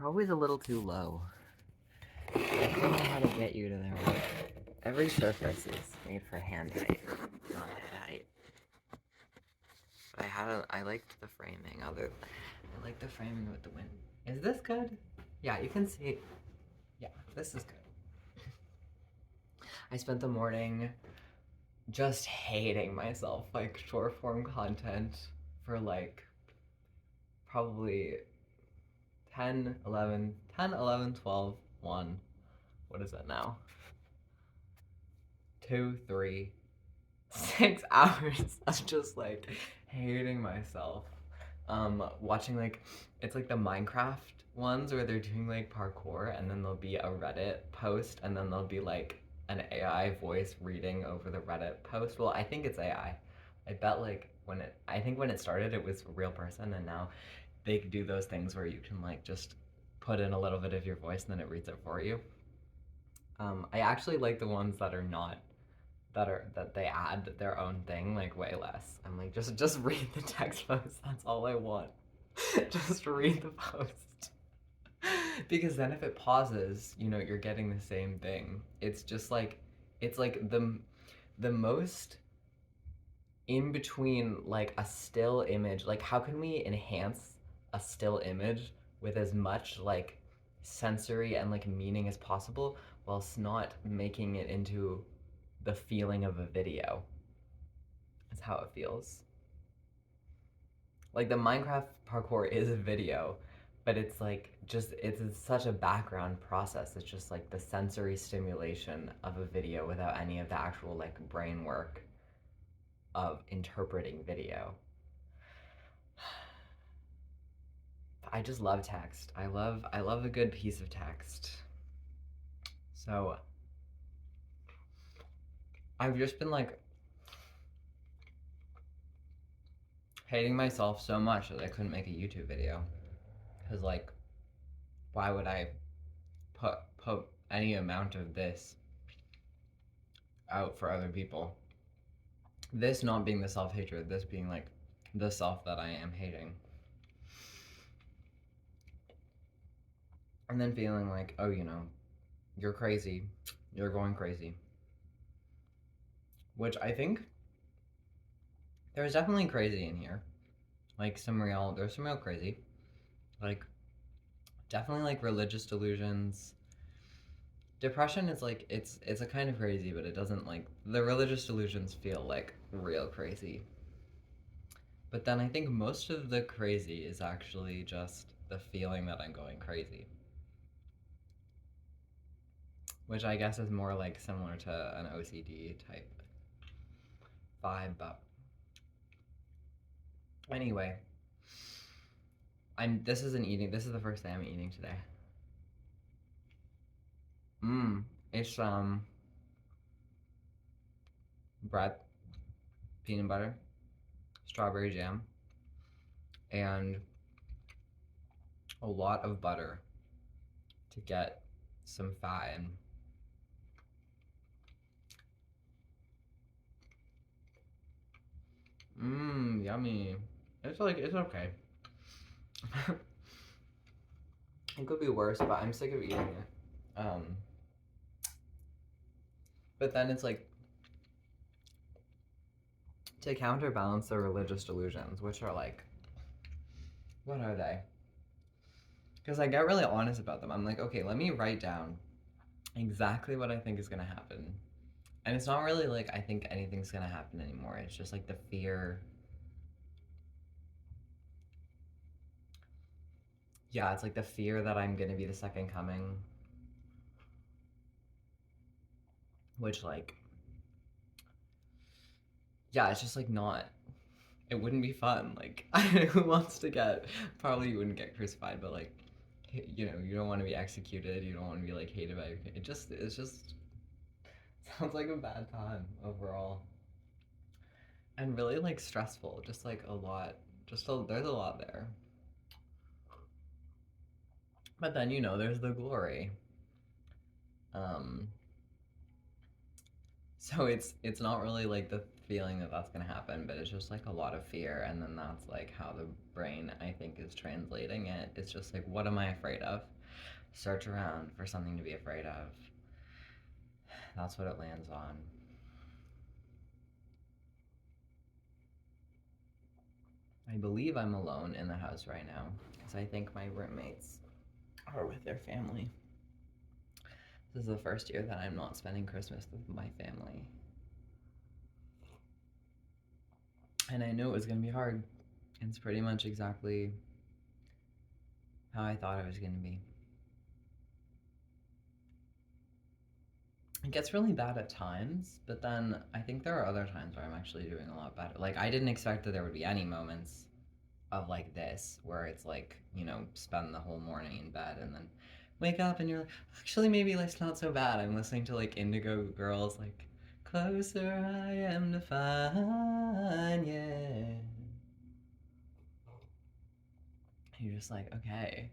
always a little too low. I don't know how to get you to there. Every surface is made for hand height, not head height. But I liked the framing. I like the framing with the wind. Is this good? Yeah, you can see. Yeah, this is good. I spent the morning just hating myself, like short form content for like probably 10, 11, 10, 11, 12, 1. What is it now? 2, 3, 6 hours of just like hating myself. Watching like it's like the Minecraft ones where they're doing like parkour and then there'll be a Reddit post and then there'll be like an AI voice reading over the Reddit post. Well, I think it's AI. I bet like I think when it started it was a real person and now they do those things where you can like just put in a little bit of your voice and then it reads it for you. I actually like the ones that are not that they add their own thing like way less. I'm like just read the text post. That's all I want. Just read the post. Because then if it pauses, you're getting the same thing. It's like the most in between like a still image. Like how can we enhance a still image with as much like sensory and like meaning as possible whilst not making it into the feeling of a video? That's how it feels. Like the Minecraft parkour is a video, but it's like it's such a background process. It's just like the sensory stimulation of a video without any of the actual like brain work of interpreting video. I just love text. I love a good piece of text. So I've just been like hating myself so much that I couldn't make a YouTube video. Cause like, why would I put any amount of this out for other people? This not being the self hatred, this being like the self that I am hating. And then feeling like, oh, you're crazy. You're going crazy. Which I think there's definitely crazy in here. Like there's some real crazy. Like, definitely like religious delusions. Depression is like, it's a kind of crazy, but it doesn't like, the religious delusions feel like real crazy. But then I think most of the crazy is actually just the feeling that I'm going crazy. Which I guess is more like similar to an OCD type vibe, but anyway, this isn't eating. This is the first thing I'm eating today. It's bread, peanut butter, strawberry jam, and a lot of butter to get some fat in. Yummy. It's okay. It could be worse, but I'm sick of eating it. But then it's like to counterbalance the religious delusions, which are like, what are they? Because I get really honest about them. I'm like, okay, let me write down exactly what I think is gonna happen. And it's not really like I think anything's gonna happen anymore. It's just like the fear. Yeah, it's like the fear that I'm gonna be the second coming. Which, like, yeah, it's just like not. It wouldn't be fun. Like, who wants to get. Probably you wouldn't get crucified, but like, you don't want to be executed. You don't want to be like hated by. It's just sounds like a bad time overall. And really like stressful. Just like a lot. There's a lot there. But then there's the glory. Um, so it's not really like the feeling that that's gonna happen, but it's just like a lot of fear, and then that's like how the brain, I think, is translating it. It's just like, what am I afraid of? Search around for something to be afraid of. That's what it lands on. I believe I'm alone in the house right now because I think my roommates are with their family. This is the first year that I'm not spending Christmas with my family. And I knew it was going to be hard. It's pretty much exactly how I thought it was going to be. It gets really bad at times, but then I think there are other times where I'm actually doing a lot better. Like, I didn't expect that there would be any moments of like this where it's like, spend the whole morning in bed and then wake up and you're like, actually, maybe life's not so bad. I'm listening to like Indigo Girls, like, closer I am to find, yeah. You're just like, okay.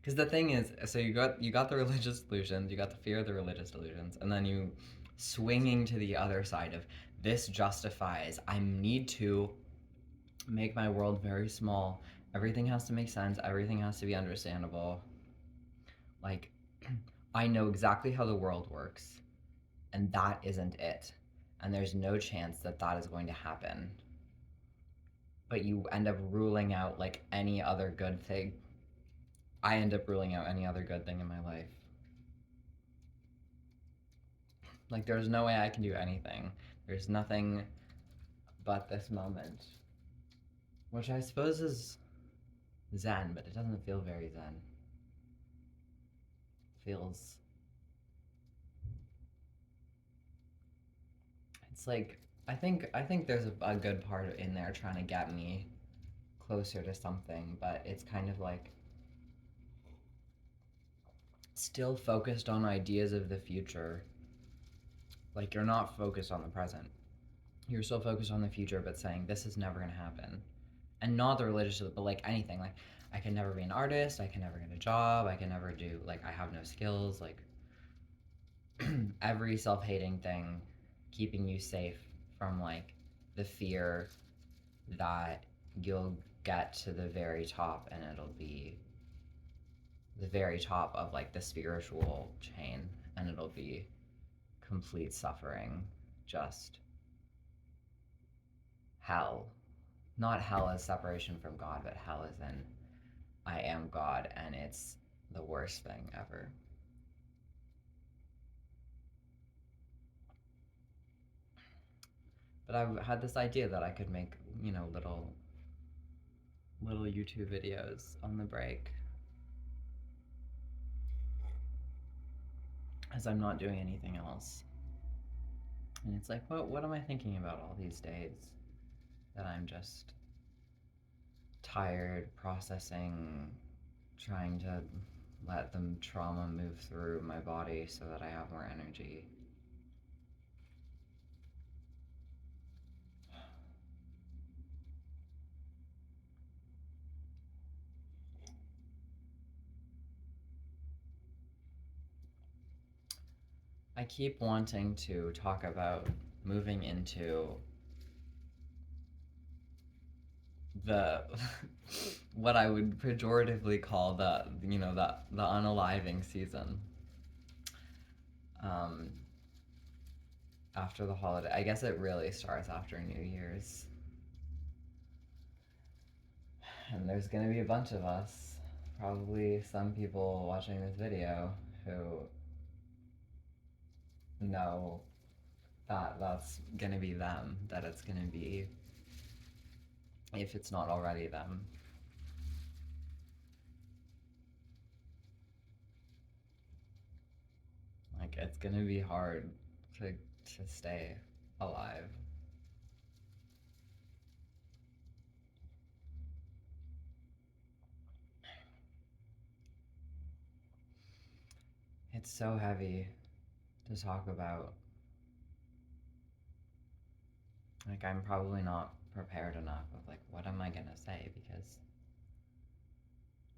Because the thing is, so you got the religious delusions, you got the fear of the religious delusions, and then you swinging to the other side of this justifies. I need to make my world very small. Everything has to make sense. Everything has to be understandable. Like, I know exactly how the world works, and that isn't it. And there's no chance that that is going to happen. But you end up ruling out like any other good thing. I end up ruling out any other good thing in my life. Like, there's no way I can do anything. There's nothing but this moment. Which I suppose is Zen, but it doesn't feel very Zen. It feels. It's like. I think there's a good part in there trying to get me closer to something, but it's kind of like still focused on ideas of the future. Like, you're not focused on the present. You're so focused on the future, but saying this is never gonna happen. And not the religious, but like anything. Like, I can never be an artist. I can never get a job. I can never do, like, I have no skills. Like, every self hating thing keeping you safe from, like, the fear that you'll get to the very top and it'll be the very top of, like, the spiritual chain and it'll be complete suffering. Just hell. Not hell as separation from God, but hell as in I am God and it's the worst thing ever. But I've had this idea that I could make, little YouTube videos on the break as I'm not doing anything else. And it's like, what am I thinking about all these days that I'm just tired, processing, trying to let the trauma move through my body so that I have more energy. I keep wanting to talk about moving into the what I would pejoratively call the unaliving season. Um, After the holiday, I guess it really starts after New Year's, and there's gonna be a bunch of us, probably some people watching this video who know that that's gonna be them. That it's gonna be, if it's not already them. Like, it's gonna be hard to stay alive. It's so heavy to talk about. Like, I'm probably not prepared enough of, like, what am I gonna say, because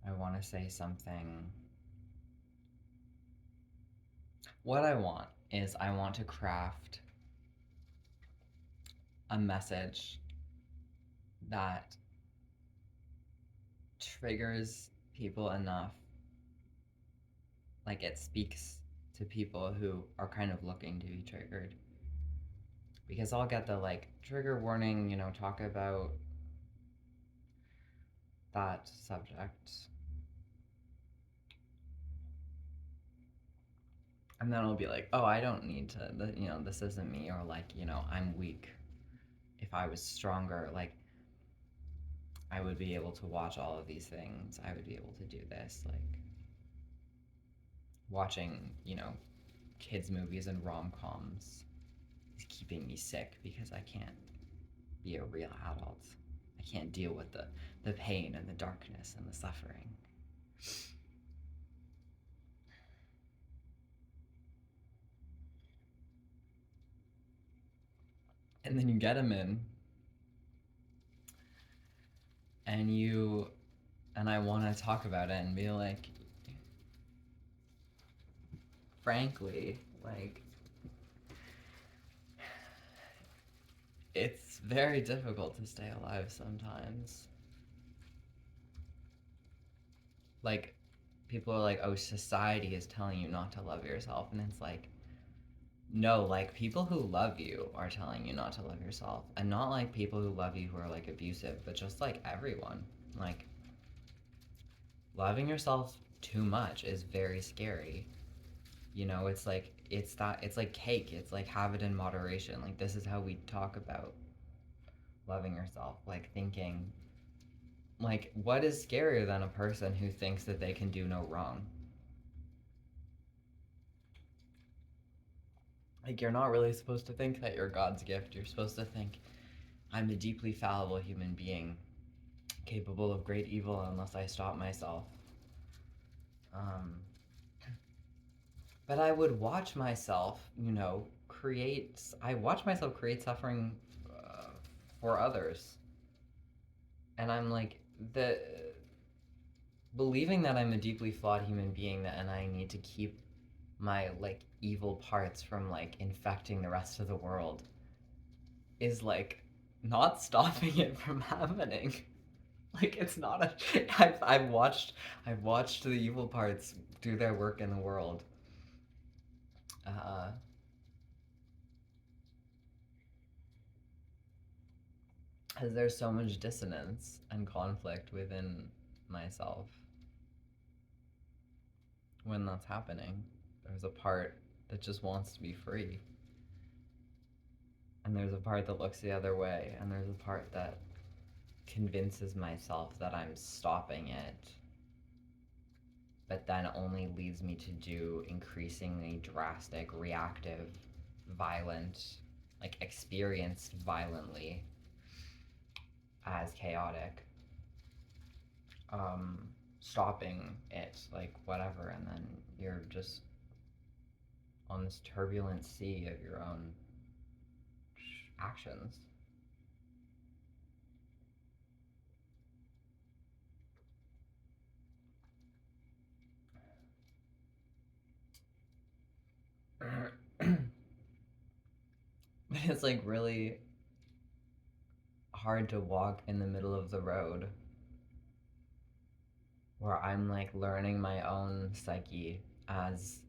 I want to say something. What I want is I want to craft a message that triggers people enough, like it speaks to people who are kind of looking to be triggered. Because I'll get the like trigger warning, talk about that subject. And then I'll be like, oh, I don't need to, this isn't me, or like, I'm weak. If I was stronger, like, I would be able to watch all of these things. I would be able to do this. Like, watching, kids' movies and rom coms is keeping me sick because I can't be a real adult. I can't deal with the pain and the darkness and the suffering. And then you get them in, and I want to talk about it and be like, frankly, like, it's very difficult to stay alive sometimes. Like, people are like, oh, society is telling you not to love yourself. And it's like, no, like, people who love you are telling you not to love yourself. And not like people who love you who are like abusive, but just like everyone. Like, loving yourself too much is very scary. It's like, it's like cake. It's like, have it in moderation. Like, this is how we talk about loving yourself. Like, thinking, like, what is scarier than a person who thinks that they can do no wrong? Like, you're not really supposed to think that you're God's gift. You're supposed to think, I'm a deeply fallible human being, capable of great evil unless I stop myself. Um, but I would watch myself, I watch myself create suffering for others. And I'm like, believing that I'm a deeply flawed human being and I need to keep my like evil parts from like infecting the rest of the world is like not stopping it from happening. Like, it's not a I've watched the evil parts do their work in the world. uh because there's so much dissonance and conflict within myself when that's happening. There's a part that just wants to be free, and there's a part that looks the other way, and there's a part that convinces myself that I'm stopping it, but then only leads me to do increasingly drastic, reactive, violent, like experienced violently as chaotic, um, stopping it, like whatever, and then you're just on this turbulent sea of your own actions. But it's like really hard to walk in the middle of the road where I'm like learning my own psyche as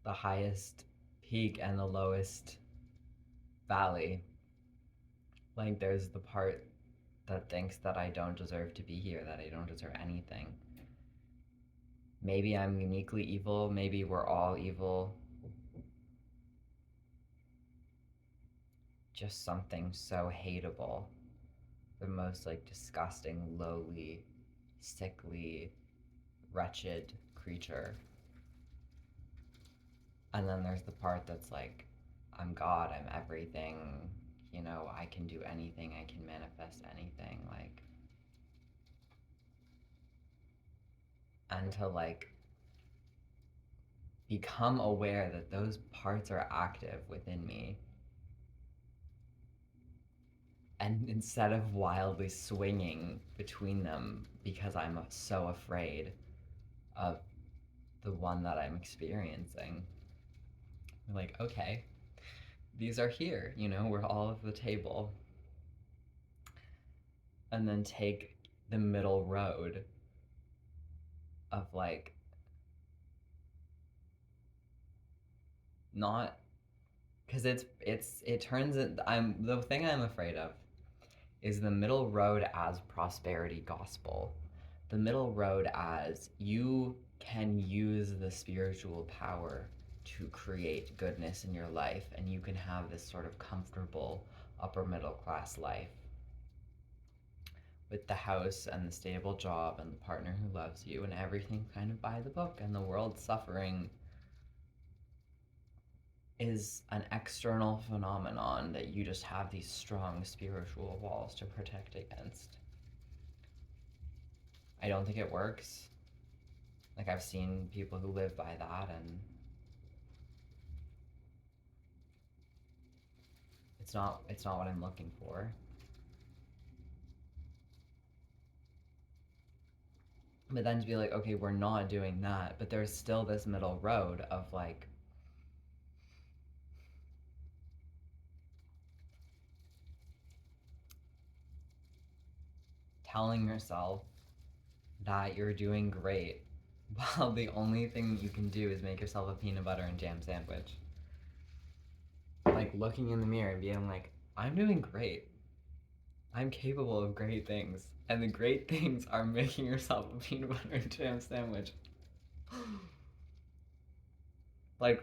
the highest peak and the lowest valley. Like, there's the part that thinks that I don't deserve to be here, that I don't deserve anything. Maybe I'm uniquely evil, maybe we're all evil. Just something so hateable. The most like disgusting, lowly, sickly, wretched creature. And then there's the part that's like, I'm God, I'm everything, I can do anything, I can manifest anything, like, and to like become aware that those parts are active within me. And instead of wildly swinging between them because I'm so afraid of the one that I'm experiencing, like, okay, these are here, you know, we're all at the table. And then take the middle road of like not because it turns it I'm the thing I'm afraid of is the middle road as prosperity gospel. The middle road as you can use the spiritual power to create goodness in your life and you can have this sort of comfortable upper middle class life with the house and the stable job and the partner who loves you and everything kind of by the book and the world suffering is an external phenomenon that you just have these strong spiritual walls to protect against. I don't think it works. Like I've seen people who live by that and it's not what I'm looking for. But then to be like, okay, we're not doing that, but there's still this middle road of like telling yourself that you're doing great while the only thing you can do is make yourself a peanut butter and jam sandwich. Like looking in the mirror and being like, I'm doing great. I'm capable of great things. And the great things are making yourself a peanut butter and jam sandwich. Like,